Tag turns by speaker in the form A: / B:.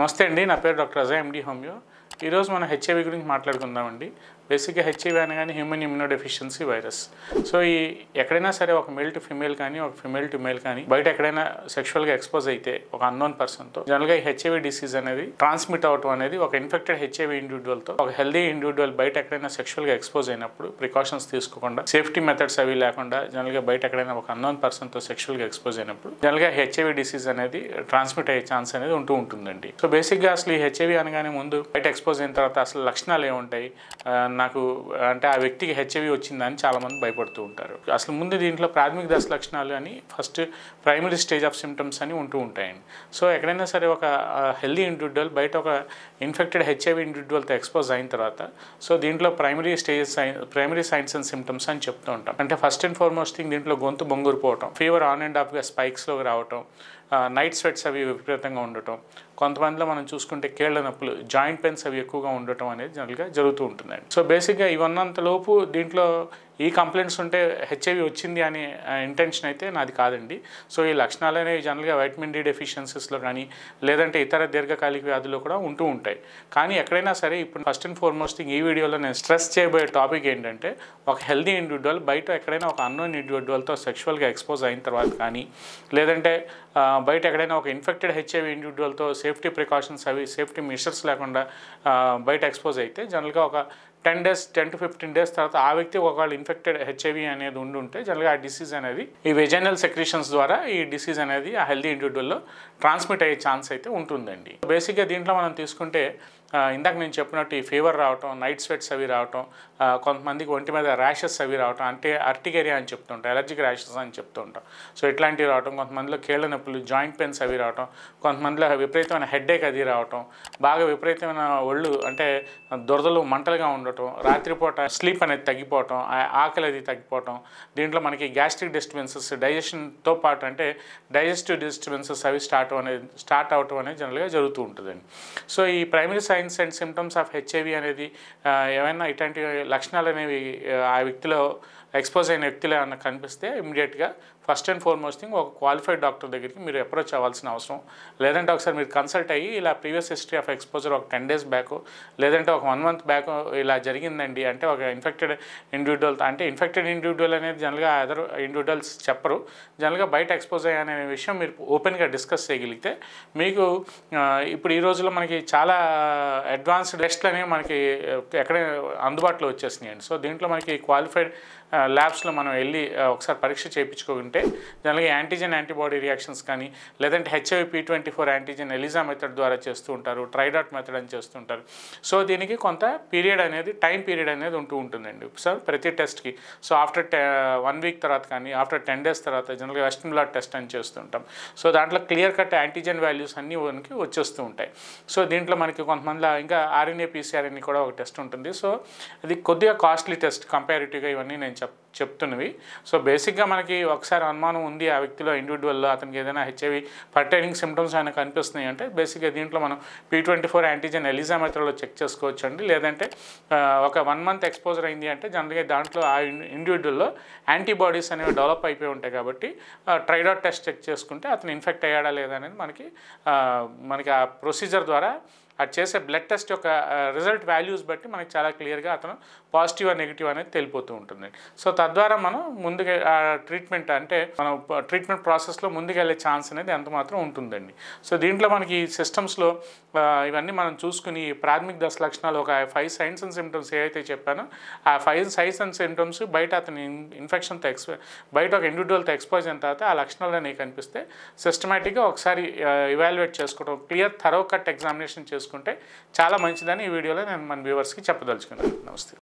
A: నమస్తే అండి, నా పేరు డాక్టర్ అజయ్ ఎండి హోమియో. ఈరోజు మనం హెచ్ఐవి గురించి మాట్లాడుకుందామండి. బేసిక్గా హెచ్ఐవి అనగానే హ్యూమన్ ఇమ్యూనోడెఫిషియన్సీ వైరస్. సో ఈ ఎక్కడైనా సరే ఒక మేల్ టు ఫిమేల్ కానీ ఒక ఫిమేల్ టు మేల్ కానీ బయట ఎక్కడైనా సెక్షువల్గా ఎక్స్పోజ్ అయితే ఒక అన్నోన్ పర్సన్తో జనరల్గా ఈ హెచ్ఐవి డిసీజ్ అనేది ట్రాన్స్మిట్ అవటం అనేది ఒక ఇన్ఫెక్టెడ్ హెచ్ఐవి ఇండివిజువల్తో ఒక హెల్దీ ఇండివిజువల్ బయట ఎక్కడైనా సెక్షువల్గా ఎక్స్పోజ్ అయినప్పుడు ప్రికాషన్స్ తీసుకోకుండా సేఫ్టీ మెథడ్స్ అవి లేకుండా జనరల్గా బయట ఎక్కడైనా ఒక అన్నోన్ పర్సన్తో సెక్షువల్గా ఎక్స్పోజ్ అయినప్పుడు జనరల్గా హెచ్ఐవి డిసీజ్ అనేది ట్రాన్స్మిట్ అయ్యే ఛాన్స్ అనేది ఉంటుందండి. సో బేసిక్గా అసలు ఈ హెచ్ఐవి అనగానే ముందు బయట ఎక్స్పోజ్ అయిన తర్వాత అసలు లక్షణాలు ఏముంటాయి, నాకు అంటే ఆ వ్యక్తికి హెచ్ఐవి వచ్చిందని చాలామంది భయపడుతూ ఉంటారు. అసలు ముందు దీంట్లో ప్రాథమిక దశ లక్షణాలు అని first primary stage of symptoms అని ఉంటాయండి. సో ఎక్కడైనా సరే ఒక హెల్దీ ఇండివిజువల్ బయట ఒక ఇన్ఫెక్టెడ్ హెచ్ఐవి ఇండివిజువల్తో ఎక్స్పోజ్ అయిన తర్వాత సో దీంట్లో ప్రైమరీ సైన్స్ అండ్ సిమ్టమ్స్ అని చెప్తూ ఉంటాం. అంటే ఫస్ట్ అండ్ ఫార్మోస్ట్ థింగ్ దీంట్లో గొంతు బొంగురిపోవటం, ఫీవర్ ఆన్ అండ్ ఆఫ్గా స్పైక్స్లోకి రావటం, నైట్ స్వెట్స్ అవి విపరీతంగా ఉండటం, కొంతమందిలో మనం చూసుకుంటే కేళ్ల నొప్పులు, జాయింట్ పెయిన్స్ అవి ఎక్కువగా ఉండటం అనేది జనరల్గా జరుగుతూ ఉంటుందండి. సో బేసిక్గా ఇవన్నంతలోపు దీంట్లో ఈ కంప్లైంట్స్ ఉంటే హెచ్ఐవి వచ్చింది అనే ఇంటెన్షన్ అయితే నాది కాదండి. సో ఈ లక్షణాలు అనేవి జనరల్గా వైటమిన్ డి డెఫిషియన్సీస్లో కానీ లేదంటే ఇతర దీర్ఘకాలిక వ్యాధుల్లో కూడా ఉంటాయి. కానీ ఎక్కడైనా సరే ఇప్పుడు ఫస్ట్ అండ్ ఫార్మోస్ట్ ఈ వీడియోలో నేను స్ట్రెస్ చేయబోయే టాపిక్ ఏంటంటే ఒక హెల్దీ ఇండివిజువల్ బయట ఎక్కడైనా ఒక అన్నోన్ ఇండివిజువల్తో సెక్షువల్గా ఎక్స్పోజ్ అయిన తర్వాత కానీ లేదంటే బయట ఎక్కడైనా ఒక ఇన్ఫెక్టెడ్ హెచ్ఐవి ఇండివిజువల్తో సేఫ్టీ ప్రికాషన్స్ అవి సేఫ్టీ మెషర్స్ లేకుండా బయట ఎక్స్పోజ్ అయితే జనరల్గా ఒక 10 to 15 days తర్వాత ఆ వ్యక్తి ఒకవేళ ఇన్ఫెక్టెడ్ హెచ్ఐవి అనేది ఉంటే జనరల్గా ఆ డిసీజ్ అనేది ఈ వెజైనల్ సెక్రీషన్స్ ద్వారా ఈ డిసీజ్ అనేది ఆ హెల్దీ ఇండివిజువల్లో ట్రాన్స్మిట్ అయ్యే ఛాన్స్ అయితే ఉంటుందండి. బేసిక్గా దీంట్లో మనం తీసుకుంటే ఇందాక నేను చెప్పినట్టు ఈ ఫీవర్ రావటం, నైట్ స్వెట్స్ అవి రావటం, కొంతమందికి ఒంటి మీద ర్యాషెస్ అవి రావటం, అంటే అర్టికేరియా అని చెప్తుంటాం, ఎలర్జిక్ ర్యాషెస్ అని చెప్తూ ఉంటాం. సో ఇట్లాంటివి రావటం, కొంతమందిలో కేళ్ల నొప్పులు, జాయింట్ పెయిన్స్ అవి రావటం, కొంతమందిలో విపరీతమైన హెడ్ఏక్ అది రావటం, బాగా విపరీతమైన ఒళ్ళు అంటే దురదలు మంటలుగా ఉండటం, రాత్రిపూట స్లీప్ అనేది తగ్గిపోవటం, ఆకలి అది తగ్గిపోవటం, దీంట్లో మనకి గ్యాస్ట్రిక్ డిస్టర్బెన్సెస్, డైజెషన్తో పాటు అంటే డైజెస్టివ్ డిస్టర్బెన్సెస్ అవి స్టార్ట్ అవటం అనేది జనరల్గా జరుగుతూ ఉంటుందండి. సో ఈ primary science and symptoms of HIV అనేది ఏమైనా ఇట్లాంటి లక్షణాలు అనేవి ఆ వ్యక్తిలో ఎక్స్పోజ్ అయిన వ్యక్తిలో ఏమైనా కనిపిస్తే ఇమీడియట్గా ఫస్ట్ అండ్ ఫార్మోస్ట్ థింగ్ ఒక క్వాలిఫైడ్ డాక్టర్ దగ్గరికి మీరు అప్రోచ్ అవ్వాల్సిన అవసరం, లేదంటే ఒకసారి మీరు కన్సల్ట్ అయ్యి ఇలా ప్రీవియస్ హిస్టరీ ఆఫ్ ఎక్స్పోజర్ ఒక 10 days బ్యాక్ లేదంటే ఒక 1 month బ్యాక్ ఇలా జరిగిందండి అంటే ఒక ఇన్ఫెక్టెడ్ ఇండివిజువల్, అంటే ఇన్ఫెక్టెడ్ ఇండివిజువల్ అనేది జనరల్గా అదర్ ఇండివిజువల్స్ చెప్పరు, జనరల్గా బయట ఎక్స్పోజ్ అయ్యనే విషయం మీరు ఓపెన్గా డిస్కస్ చేయగలిగితే మీకు ఇప్పుడు ఈ రోజుల్లో మనకి చాలా అడ్వాన్స్డ్ టెస్ట్లు అనేవి మనకి ఎక్కడ అందుబాటులో వచ్చేసినాయండి. సో దీంట్లో మనకి క్వాలిఫైడ్ ల్యాబ్స్లో మనం వెళ్ళి ఒకసారి పరీక్ష చేయించుకుంటే జనరల్గా యాంటీబాడీ రియాక్షన్స్ కానీ లేదంటే HIV P24 antigen Eliza method ద్వారా చేస్తూ ఉంటారు, ట్రైడాట్ మెథడ్ అని చేస్తుంటారు. సో దీనికి కొంత టైం పీరియడ్ అనేది ఉంటుందండి సార్ ప్రతి టెస్ట్కి. సో ఆఫ్టర్ 1 week తర్వాత కానీ ఆఫ్టర్ 10 days తర్వాత జనరల్గా వెస్టర్న్ బ్లాట్ టెస్ట్ అని చేస్తుంటాం. సో దాంట్లో క్లియర్ కట్ యాంటీజెన్ వాల్యూస్ అన్నీ మనకి వచ్చేస్తూ ఉంటాయి. సో దీంట్లో మనకి కొంతమందిలో ఇంకా RNA PCR అని కూడా ఒక టెస్ట్ ఉంటుంది. సో అది కొద్దిగా కాస్ట్లీ టెస్ట్ కంపారిటివ్గా ఇవన్నీ నేను చెప్తున్నవి. సో బేసిక్గా మనకి ఒకసారి అనుమానం ఉంది ఆ వ్యక్తిలో ఇండివిజువల్లో అతనికి ఏదైనా హెచ్ఐవి పర్టైనింగ్ సిమ్టమ్స్ అయినా కనిపిస్తున్నాయి అంటే బేసిక్గా దీంట్లో మనం P24 యాంటీజెన్ ఎలిజా మెథడ్లో చెక్ చేసుకోవచ్చు అండి. లేదంటే ఒక 1 month ఎక్స్పోజర్ అయింది అంటే జనరల్గా దాంట్లో ఆ ఇండివిజువల్లో యాంటీబాడీస్ అనేవి డెవలప్ అయిపోయి ఉంటాయి కాబట్టి ట్రైడాట్ టెస్ట్ చెక్ చేసుకుంటే అతను ఇన్ఫెక్ట్ అయ్యాడా లేదా అనేది మనకి ఆ ప్రొసీజర్ ద్వారా అది చేసే బ్లడ్ టెస్ట్ యొక్క రిజల్ట్ వాల్యూస్ బట్టి మనకి చాలా క్లియర్గా అతను పాజిటివ్ ఆ నెగిటివ్ అనేది తెలిపోతూ ఉంటుంది. సో తద్వారా మనం ముందుగా ట్రీట్మెంట్ అంటే మనం ట్రీట్మెంట్ ప్రాసెస్లో ముందుకెళ్ళే ఛాన్స్ అనేది ఎంత మాత్రం ఉంటుందండి. సో దీంట్లో మనకి సిస్టమ్స్లో ఇవన్నీ మనం చూసుకుని ప్రాథమిక దశ లక్షణాలు ఒక 5 signs and symptoms ఏవైతే చెప్పానో ఆ 5 signs and symptoms బయట అతని ఇన్ఫెక్షన్తో బయట ఒక ఇండివిజువల్తో ఎక్స్పోజ్ అయిన తర్వాత ఆ లక్షణాలు అనేవి కనిపిస్తే సిస్టమేటిక్గా ఒకసారి ఇవాల్యుయేట్ చేసుకోవడం, క్లియర్ థరో కట్ ఎగ్జామినేషన్ చేసుకుంటే చాలా మంచిదని ఈ వీడియోలో నేను మన వ్యూవర్స్కి చెప్పదలుచుకున్నాను. నమస్తే.